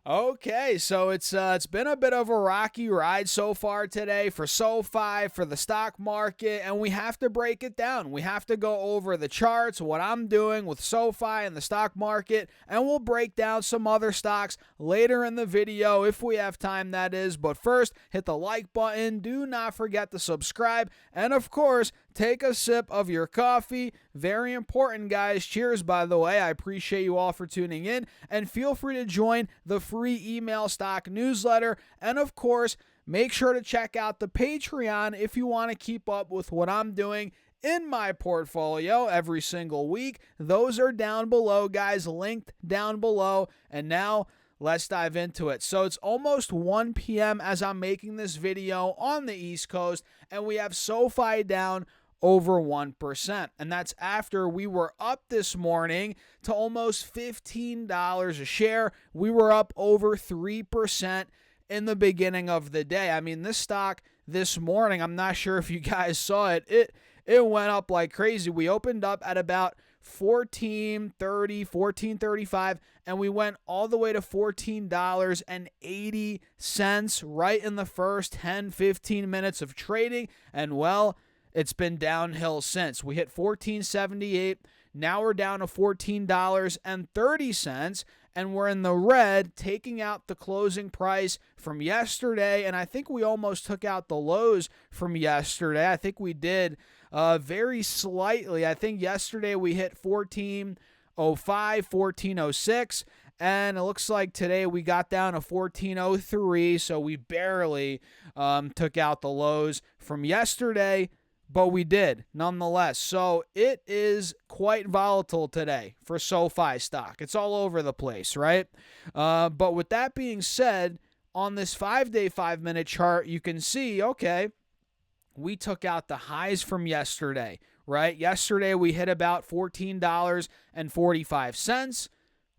Okay, so it's been a bit of a rocky ride so far today for SoFi, for the stock market, and we have to break it down. We have to go over the charts, what I'm doing with SoFi and the stock market, and we'll break down some other stocks later in the video if we have time, that is. But first, hit the like button, do not forget to subscribe, and of course, take a sip of your coffee. Very important, guys. Cheers, by the way. I appreciate you all for tuning in, and feel free to join the free email stock newsletter. And of course, make sure to check out the Patreon if you want to keep up with what I'm doing in my portfolio every single week. Those are down below, guys, linked down below. And now let's dive into it. So it's almost 1 p.m. as I'm making this video on the East Coast, and we have SoFi down over 1%. And that's after we were up this morning to almost $15 a share. We were up over 3% in the beginning of the day. I mean, this stock this morning, I'm not sure if you guys saw it. It went up like crazy. We opened up at about 14.30, 14.35, and we went all the way to $14.80 right in the first 10, 15 minutes of trading. And well, it's been downhill since. We hit $14.78. Now we're down to $14.30, and we're in the red, taking out the closing price from yesterday. And I think we almost took out the lows from yesterday. I think we did very slightly. I think yesterday we hit 14.05, 14.06. And it looks like today we got down to 14.03. So we barely took out the lows from yesterday. But we did, nonetheless. So it is quite volatile today for SoFi stock. It's all over the place, right? But with that being said, on this 5-day, 5-minute chart, you can see, okay, we took out the highs from yesterday, right? Yesterday, we hit about $14.45.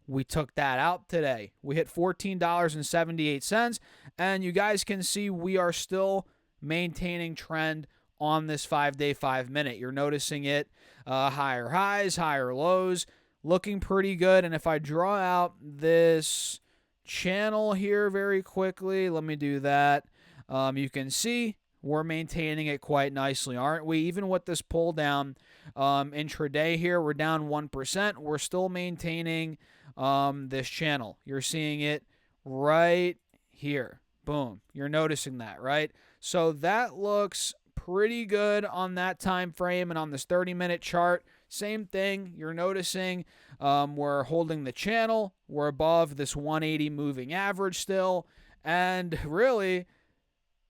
We took that out today. We hit $14.78. And you guys can see we are still maintaining trend on this 5-day, 5-minute. You're noticing it, higher highs, higher lows, looking pretty good. And if I draw out this channel here very quickly, let me do that. You can see we're maintaining it quite nicely, aren't we? Even with this pull down intraday here, we're down 1%. We're still maintaining this channel. You're seeing it right here. Boom. You're noticing that, right? So that looks pretty good on that time frame. And on this 30-minute chart, same thing. You're noticing we're holding the channel. We're above this 180 moving average still. And really,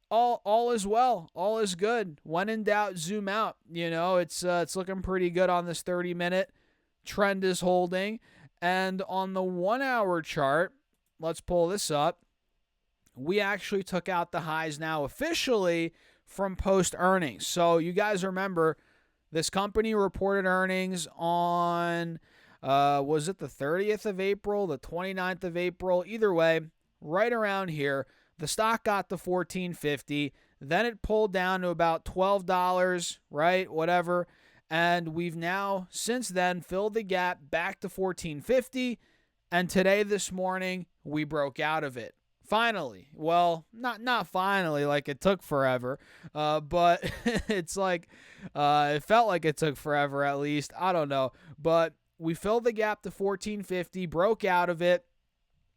all is well. All is good. When in doubt, zoom out. You know, it's looking pretty good on this 30-minute. Trend is holding. And on the 1-hour chart, let's pull this up. We actually took out the highs now officially from post earnings. So you guys remember this company reported earnings on, was it the 30th of April, the 29th of April? Either way, right around here, the stock got to $14.50. Then it pulled down to about $12, right? Whatever. And we've now, since then, filled the gap back to $14.50. And today, this morning, we broke out of it. Finally. Well, not finally, like it took forever, but it's like it felt like it took forever at least. I don't know, but we filled the gap to $14.50, broke out of it.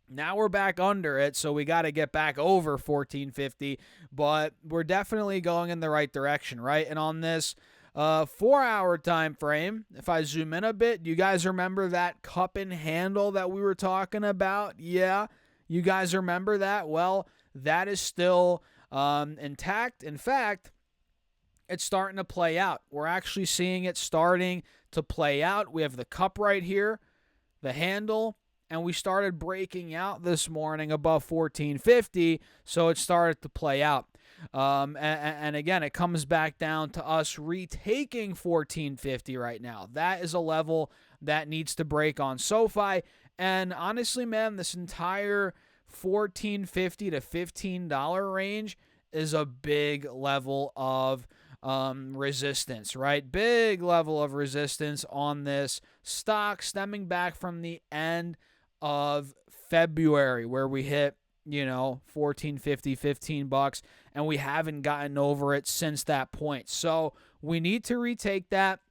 Now we're back under it, so we got to get back over $14.50, but we're definitely going in the right direction, right? And on this 4-hour time frame, if I zoom in a bit, do you guys remember that cup and handle that we were talking about? Yeah. You guys remember that? Well, that is still intact. In fact, it's starting to play out. We're actually seeing it starting to play out. We have the cup right here, the handle, and we started breaking out this morning above $14.50, so it started to play out. And again, it comes back down to us retaking $14.50 right now. That is a level that needs to break on SoFi. And honestly, man, this entire $14.50 to $15 range is a big level of resistance, right? Big level of resistance on this stock stemming back from the end of February where we hit, 14.50, $15, and we haven't gotten over it since that point. So we need to retake that.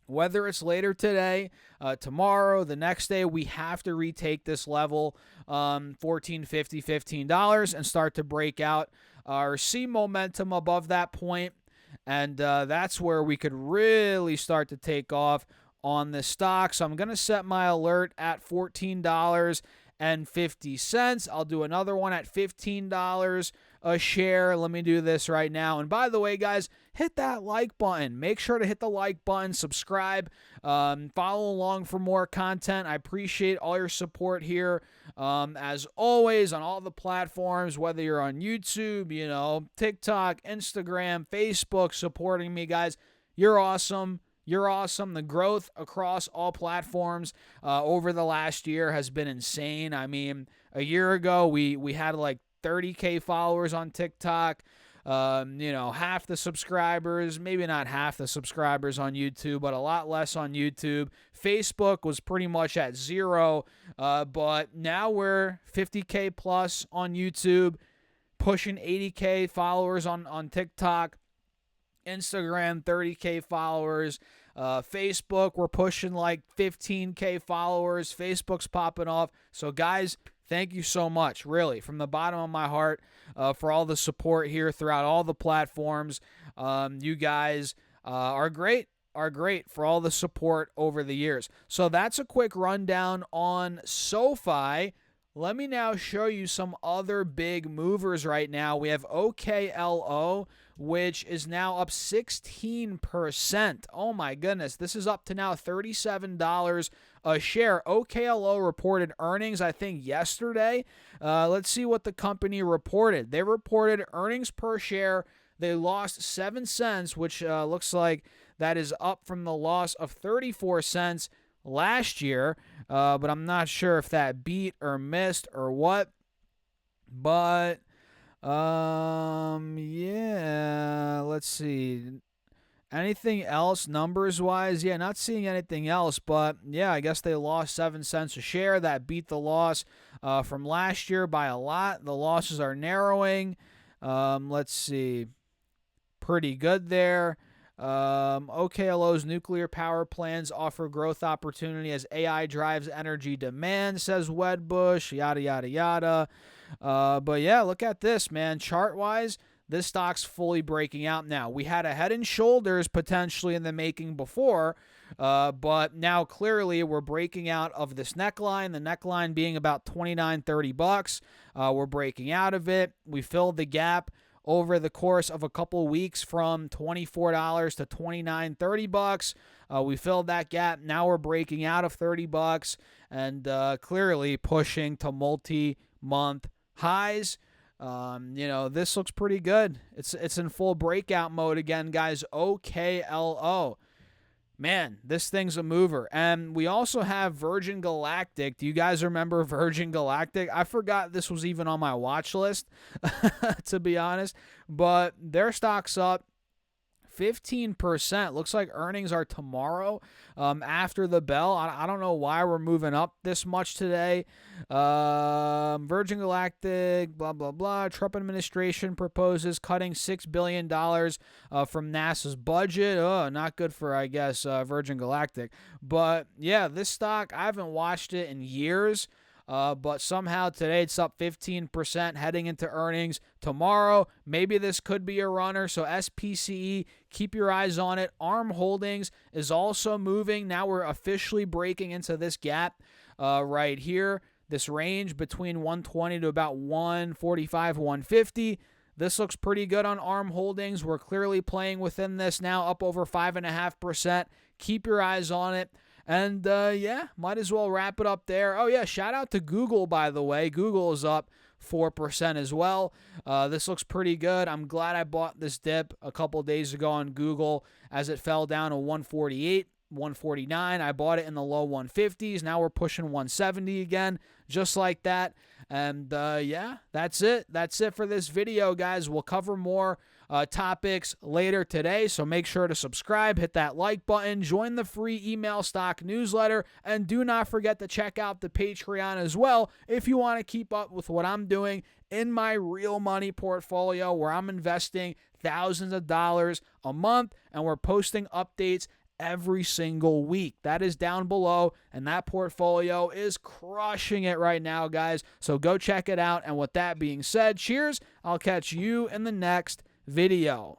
Whether it's later today, tomorrow, the next day, we have to retake this level, $14.50, $15, and start to break out or see momentum above that point. And that's where we could really start to take off on this stock. So I'm going to set my alert at $14.50. I'll do another one at $15 a share. Let me do this right now. And by the way, guys, hit that like button. Make sure to hit the like button, subscribe, follow along for more content. I appreciate all your support here. As always, on all the platforms, whether you're on YouTube, TikTok, Instagram, Facebook, supporting me, guys, you're awesome. You're awesome. The growth across all platforms over the last year has been insane. I mean, a year ago, we had like 30K followers on TikTok. Half the subscribers, maybe not half the subscribers on YouTube, but a lot less on YouTube. Facebook was pretty much at 0, but now we're 50K plus on YouTube, pushing 80K followers on TikTok. Instagram, 30K followers. Facebook, we're pushing like 15K followers. Facebook's popping off. So, guys, thank you so much, really, from the bottom of my heart, for all the support here throughout all the platforms. You guys are great for all the support over the years. So that's a quick rundown on Sofi. Let me now show you some other big movers right now. We have OKLO, which is now up 16%. Oh my goodness, this is up to now $37 a share. OKLO reported earnings, I think, yesterday. Let's see what the company reported. They reported earnings per share. They lost 7 cents, which looks like that is up from the loss of 34 cents last year, but I'm not sure if that beat or missed or what. But yeah, let's see. Anything else numbers wise? Yeah, not seeing anything else, but yeah, I guess they lost 7 cents a share. That beat the loss from last year by a lot. The losses are narrowing. Let's see. Pretty good there. OKLO's nuclear power plans offer growth opportunity as AI drives energy demand, says Wedbush, yada, yada, yada. But yeah, look at this, man. Chart-wise, this stock's fully breaking out now. We had a head and shoulders potentially in the making before, but now clearly we're breaking out of this neckline, the neckline being about $29-30. We're breaking out of it. We filled the gap over the course of a couple weeks from $24 to $29-30. We filled that gap. Now we're breaking out of $30 and clearly pushing to multi-month highs. This looks pretty good. It's in full breakout mode again, guys. OKLO. Man, this thing's a mover. And we also have Virgin Galactic. Do you guys remember Virgin Galactic? I forgot this was even on my watch list, to be honest. But their stock's up 15%. Looks like earnings are tomorrow after the bell. I don't know why we're moving up this much today. Virgin Galactic, blah, blah, blah. Trump administration proposes cutting $6 billion from NASA's budget. Oh, not good for, I guess, Virgin Galactic. But, yeah, this stock, I haven't watched it in years. But somehow today it's up 15% heading into earnings tomorrow. Maybe this could be a runner. So SPCE, keep your eyes on it. ARM Holdings is also moving. Now we're officially breaking into this gap right here. This range between 120 to about 145, 150. This looks pretty good on ARM Holdings. We're clearly playing within this now, up over 5.5%. Keep your eyes on it. And, yeah, might as well wrap it up there. Oh, yeah, shout out to Google, by the way. Google is up 4% as well. This looks pretty good. I'm glad I bought this dip a couple days ago on Google as it fell down to 148, 149. I bought it in the low 150s. Now we're pushing 170 again. just like that. And yeah, that's it. That's it for this video, guys. We'll cover more topics later today, so make sure to subscribe, hit that like button, join the free email stock newsletter, and do not forget to check out the Patreon as well if you want to keep up with what I'm doing in my real money portfolio, where I'm investing thousands of dollars a month, and we're posting updates every single week. That is down below, and that portfolio is crushing it right now, guys. So go check it out. And with that being said, cheers. I'll catch you in the next video.